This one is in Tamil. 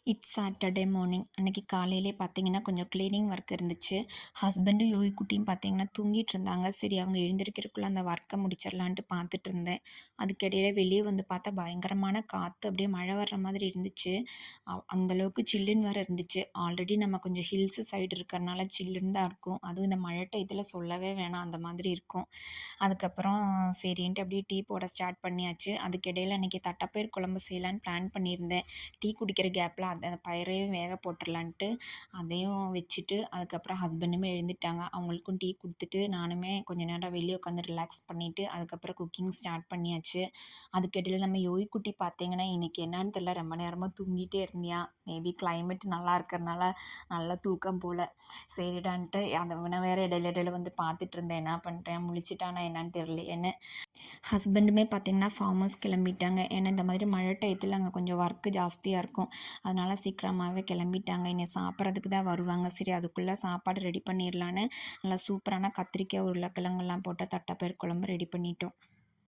It's Saturday morning. அன்னைக்கு காலையிலே பார்த்தீங்கன்னா, கொஞ்சம் கிளீனிங் ஒர்க் இருந்துச்சு. ஹஸ்பண்டும், யோகி குட்டியும் பார்த்தீங்கன்னா தூங்கிட்டு இருந்தாங்க. சரி அவங்க எழுந்திரிக்கிறதுக்குள்ள அந்த ஒர்க்க முடிச்சிடலான்ட்டு பார்த்துட்டு இருந்தேன். அதுக்கிடையில வெளிய வந்து பார்த்தா பயங்கரமான காத்து, அப்படியே மழை வர்ற மாதிரி இருந்துச்சு. அந்த அளவுக்கு சில்லுன்னு வேற இருந்துச்சு. ஆல்ரெடி நம்ம கொஞ்சம் ஹில்ஸ் சைடு இருக்கிறனால சில்லுன்னு தான் இருக்கும். அதுவும் இந்த மழை டயத்துல சொல்லவே வேணாம், அந்த மாதிரி இருக்கும். அதுக்கப்புறம் சரின்ட்டு அப்படியே டீ போட ஸ்டார்ட் பண்ணியாச்சு. அதுக்கிடையில அன்னைக்கு தட்டப்பயிர் குழம்பு செய்யலான்னு பிளான் பண்ணியிருந்தேன். டீ குடிக்கிற கேப்பில அந்த பயிரையும் வேக போட்டுறலான்ட்டு அதையும் வச்சுட்டு, அதுக்கப்புறம் ஹஸ்பண்டுமே எழுந்துட்டாங்க. அவங்களுக்கும் டீ குடுத்துட்டு, நானுமே கொஞ்ச நேரம் வெளிய உட்காந்து ரிலாக்ஸ் பண்ணிட்டு, அதுக்கப்புறம் குக்கிங் ஸ்டார்ட் பண்ணியாச்சு. அதுக்கிடையில நம்ம யோகி குட்டி பார்த்தீங்கன்னா, இன்னைக்கு என்னான்னு தெரியல, ரொம்ப நேரமா தூங்கிட்டே இருந்தியாம். மேபி கிளைமேட் நல்லா இருக்கிறனால நல்லா தூக்கம் போல. சரிடான்ட்டு அவன வேற இடையில இடையில வந்து பார்த்துட்டு இருந்தேன். என்ன பண்றேன், முழிச்சுட்டானா என்னன்னு தெரியலையேன்னு. ஹஸ்பண்டுமே பார்த்தீங்கன்னா ஃபார்ம் ஹவுஸ் கிளம்பிட்டாங்க. ஏன்னா இந்த மாதிரி மழை டயத்துல அங்க கொஞ்சம் ஒர்க் ஜாஸ்தியா இருக்கும். அதனால சீக்கிரமாவே கிளம்பிட்டாங்க. இனி சாப்பிட்றதுக்கு தான் வருவாங்க. சரி அதுக்குள்ள சாப்பாடு ரெடி பண்ணிரலான்னு நல்லா சூப்பரான கத்திரிக்காய், உருளைக்கிழங்குலாம் போட்டு தட்டப்பயிர் குழம்பு ரெடி பண்ணிட்டோம்.